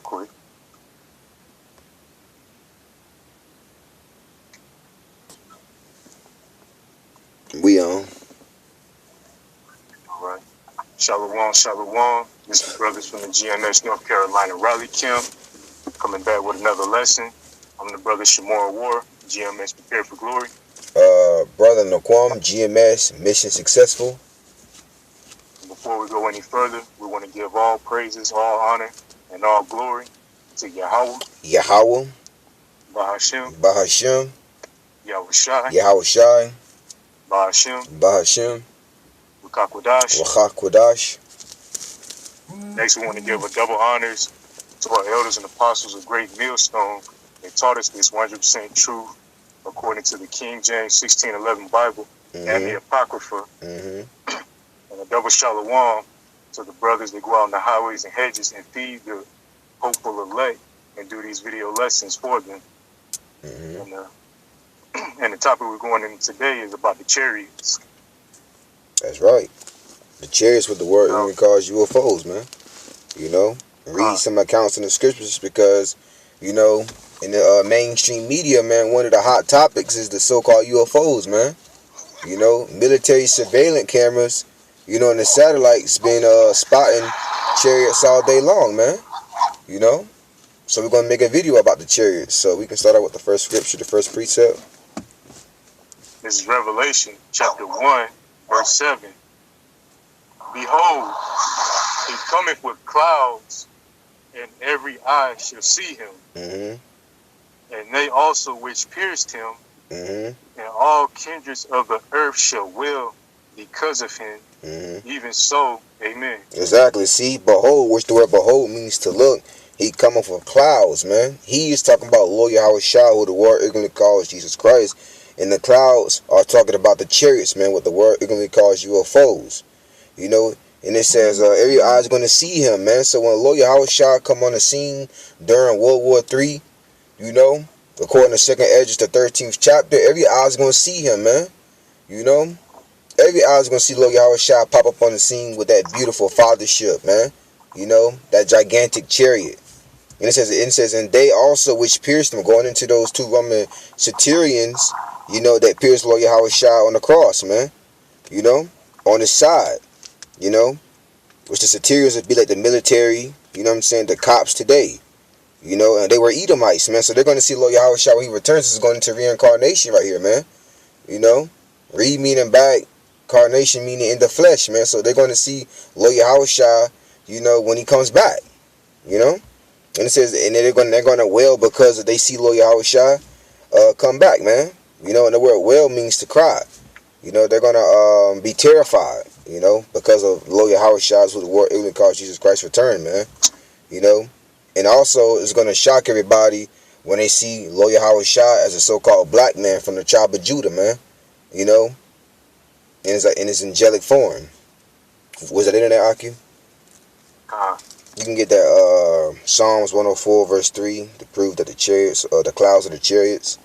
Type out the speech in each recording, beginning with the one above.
quick. We on. All right. Shalom, shalom. This is the brothers from the GMS North Carolina Raleigh Camp coming back with another lesson. I'm the brother Shamora War, GMS Prepare for Glory. Brother Naquam, GMS, mission successful. Before we go any further, we want to give all praises, all honor, and all glory to Yahweh, Yahweh, Bahashem, Bahashem, Yahushai, Yahushai, Bahashem, Bahashem, Wakakwadash. Wachakwadash. Next, we want to give a double honors to our elders and apostles of Great Millstone. They taught us this 100% truth according to the King James 1611 Bible and the Apocrypha. And a double shalom to the brothers that go out in the highways and hedges and feed the hopeful elect and do these video lessons for them. And the topic we're going into today is about the chariots. That's right. The chariots with the word even calls UFOs, man. You know, read some accounts in the scriptures because, you know, in the mainstream media, man, one of the hot topics is the so-called UFOs, man. You know, military surveillance cameras, you know, and the satellites been spotting chariots all day long, man. You know, so we're going to make a video about the chariots. So we can start out with the first scripture, the first precept. This is Revelation chapter 1, verse 7. Behold, he cometh with clouds, and every eye shall see him. And they also which pierced him, and all kindreds of the earth shall wail because of him. Even so, amen. Exactly. See, behold, which the word behold means to look. He cometh with clouds, man. He is talking about Lord Yahushua, who the word ignorantly calls Jesus Christ. And the clouds are talking about the chariots, man, what the word ignorantly calls UFOs. You know, and it says every eye is going to see him, man. So when Lord Yahushua come on the scene during World War III, you know, according to 2nd Esdras, the 13th chapter, every eye is going to see him, man. You know, every eye is going to see Lord Yahushua pop up on the scene with that beautiful fathership, man. You know, that gigantic chariot. And it says, and they also which pierced him, going into those two Roman centurions, you know, that pierced Lord Yahushua on the cross, man. You know, on his side, you know, which the centurions would be like the military, you know what I'm saying, the cops today. You know, and they were Edomites, man. So they're going to see Lord Yahushua when he returns. This is going into reincarnation right here, man. You know, re meaning back, carnation meaning in the flesh, man. So they're going to see Lord Yahushua, you know, when he comes back, you know. And it says, and they're going to wail because they see Lord Yahushua come back, man. You know, and the word wail means to cry. You know, they're going to be terrified, you know, because of Lord Yahushua's, who the word ignorantly calls Jesus Christ's return, man. You know, and also it's going to shock everybody when they see Lord Yahushua as a so-called black man from the tribe of Judah, man. You know, in his angelic form. Was that internet, Aki? You can get that Psalms 104 verse 3 to prove that the chariots, the clouds are the chariots.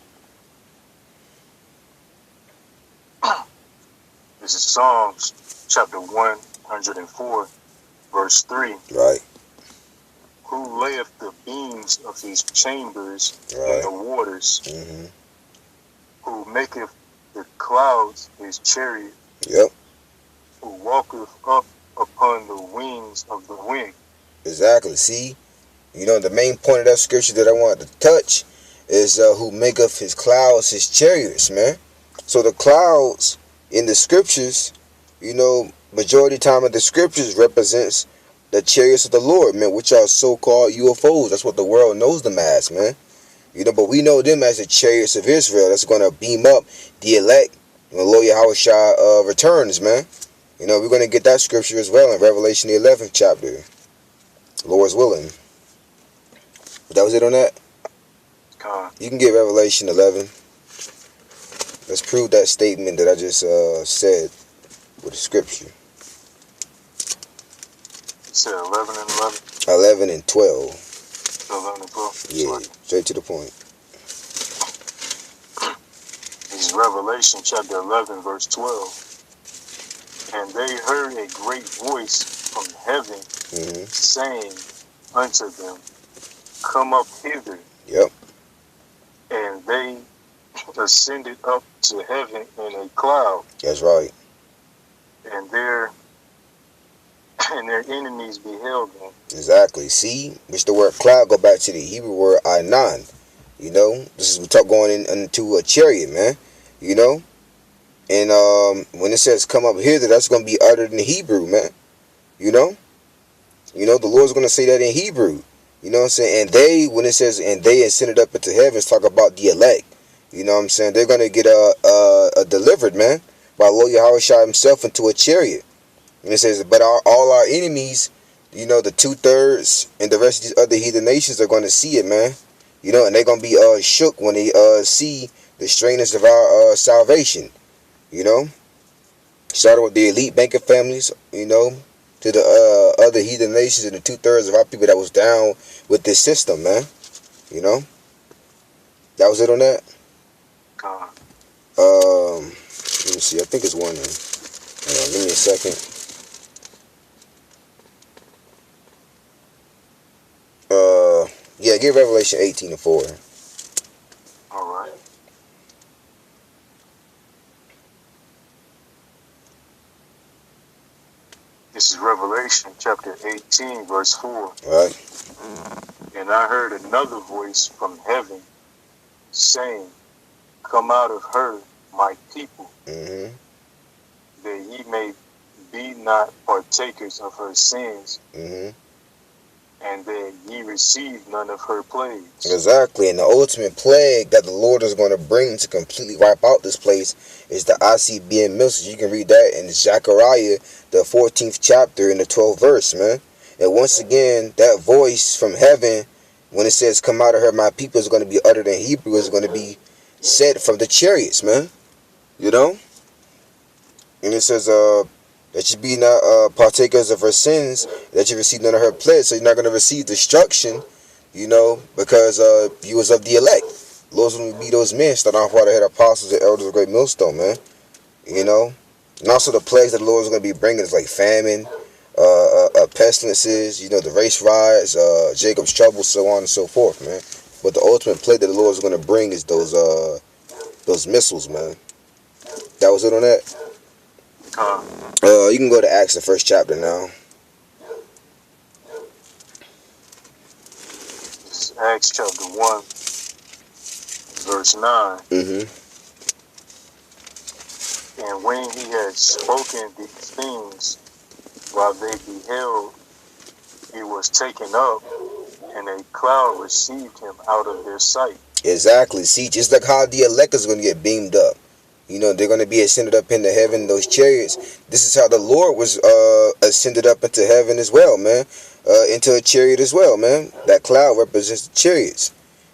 This is Psalms chapter 104 verse 3. Right. Who layeth the beams of his chambers in the waters, who maketh the clouds his chariot, who walketh up upon the wings of the wind. Exactly. See, you know, the main point of that scripture that I wanted to touch is who maketh his clouds his chariots, man. So the clouds in the scriptures, you know, majority of the time of the scriptures represents the chariots of the Lord, man, which are so-called UFOs. That's what the world knows them as, man. You know, but we know them as the chariots of Israel. That's going to beam up the elect when Lord Yahushua returns, man. You know, we're going to get that scripture as well in Revelation the 11th chapter. Lord's willing. But that was it on that? You can get Revelation 11. Let's prove that statement that I just said with the scripture. You said 11 and 11? 11 and 12. 11 and 12? Yeah, straight to the point. This is Revelation chapter 11, verse 12. And they heard a great voice from heaven saying unto them, come up hither. Yep. And they ascended up to heaven in a cloud. That's right. And their enemies beheld them. Exactly. See, which the word cloud go back to the Hebrew word anan. You know, this is we talk going into a chariot, man. You know, and when it says come up hither, that's going to be uttered in Hebrew, man. You know, the Lord's going to say that in Hebrew. You know what I'm saying? And they, when it says and they ascended up into heaven, it's talk about the elect. You know what I'm saying? They're going to get delivered, man, by Lord Yahweh Shai himself into a chariot. And it says, but all our enemies, you know, the 2/3 and the rest of these other heathen nations are going to see it, man. You know, and they're going to be shook when they see the strangeness of our salvation. You know, starting with the elite banker families, you know, to the other heathen nations and the 2/3 of our people that was down with this system, man. You know, that was it on that. Let me see. I think it's one. Give me a second. Yeah, give Revelation 18:4. All right. This is Revelation chapter 18, verse 4. All right. And I heard another voice from heaven saying, come out of her, my people, Mm-hmm. that ye may be not partakers of her sins, Mm-hmm. and that ye receive none of her plagues. Exactly, and the ultimate plague that the Lord is going to bring to completely wipe out this place is the ICBM missiles. You can read that in Zechariah, the 14th chapter, in the 12th verse, man. And once again, that voice from heaven, when it says, come out of her, my people, is going to be uttered in Hebrew, is going to be said from the chariots, man. You know? And it says, that you be not partakers of her sins, that you receive none of her plagues, so you're not going to receive destruction, you know, because you was of the elect. Lord's going to be those men, starting off while they had apostles and elders of great millstone, man. You know? And also the plagues that the Lord is going to be bringing is like famine, pestilences, you know, the race riots, Jacob's trouble, so on and so forth, man. But the ultimate plague that the Lord is going to bring is those missiles, man. That was it on that? You can go to Acts, the first chapter now. This is Acts chapter 1, verse 9. Mm-hmm. And when he had spoken these things, while they beheld, he was taken up, and a cloud received him out of their sight. Exactly. See, just like how the elect is going to get beamed up. You know, they're going to be ascended up into heaven, those chariots. This is how the Lord was ascended up into heaven as well, man. Into a chariot as well, man. That cloud represents the chariots.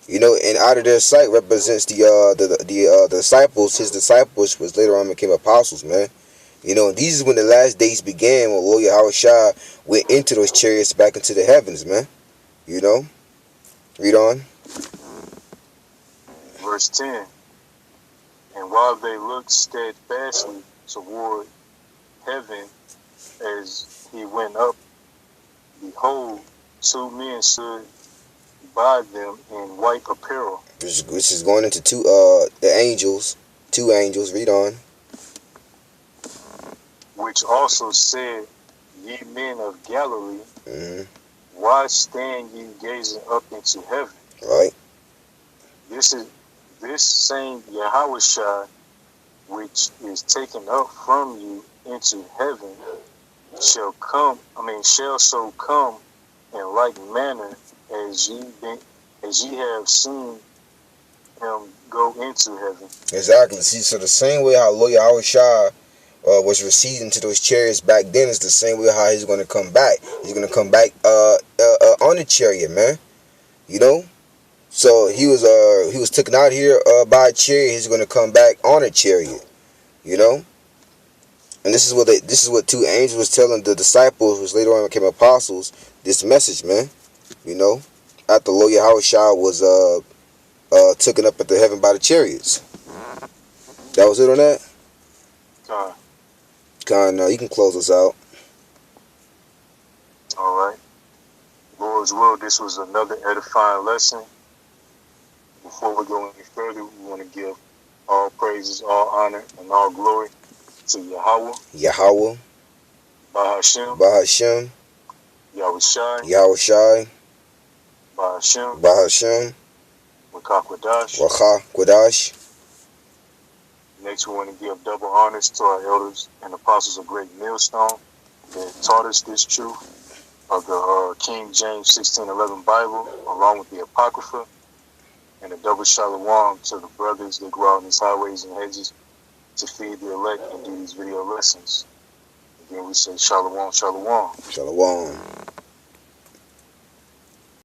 You know, and out of their sight represents the disciples. His disciples, which later on became apostles, man. You know, and these is when the last days began, when Lord Yahweh Shai went into those chariots back into the heavens, man. You know? Read on. Verse 10. And while they looked steadfastly toward heaven as he went up, behold, 2 men stood by them in white apparel. Which is going into the angels. 2 angels. Read on. Which also said, ye men of Galilee, Mm-hmm. why stand ye gazing up into heaven? Right. This same Yahushua, which is taken up from you into heaven, shall so come in like manner as ye have seen him go into heaven. Exactly. See, so the same way how Lord Yahweh Shai was received into those chariots back then is the same way how he's going to come back. He's going to come back on the chariot, man. You know? So he was taken out here by a chariot. He's going to come back on a chariot. You know? And this is what 2 angels was telling the disciples, which later on became apostles, this message, man. You know? After Lord Yahweh Shai was taken up into heaven by the chariots. That was it on that? God. You can close us out. All right. Lord's will, this was another edifying lesson. Before we go any further, we want to give all praises, all honor, and all glory to Yahweh, Yahweh, Bahashem, Bahashem, Yahushai, Yahushai, Bahashem, Bahashem, Makakwadash. Wacha, Quadash. Next, we want to give double honors to our elders and apostles of Great Millstone that taught us this truth of the King James 1611 Bible, along with the Apocrypha, and a double shalom to the brothers that go out in these highways and hedges to feed the elect and do these video lessons. Again, we say shalom, shalom. Shalom.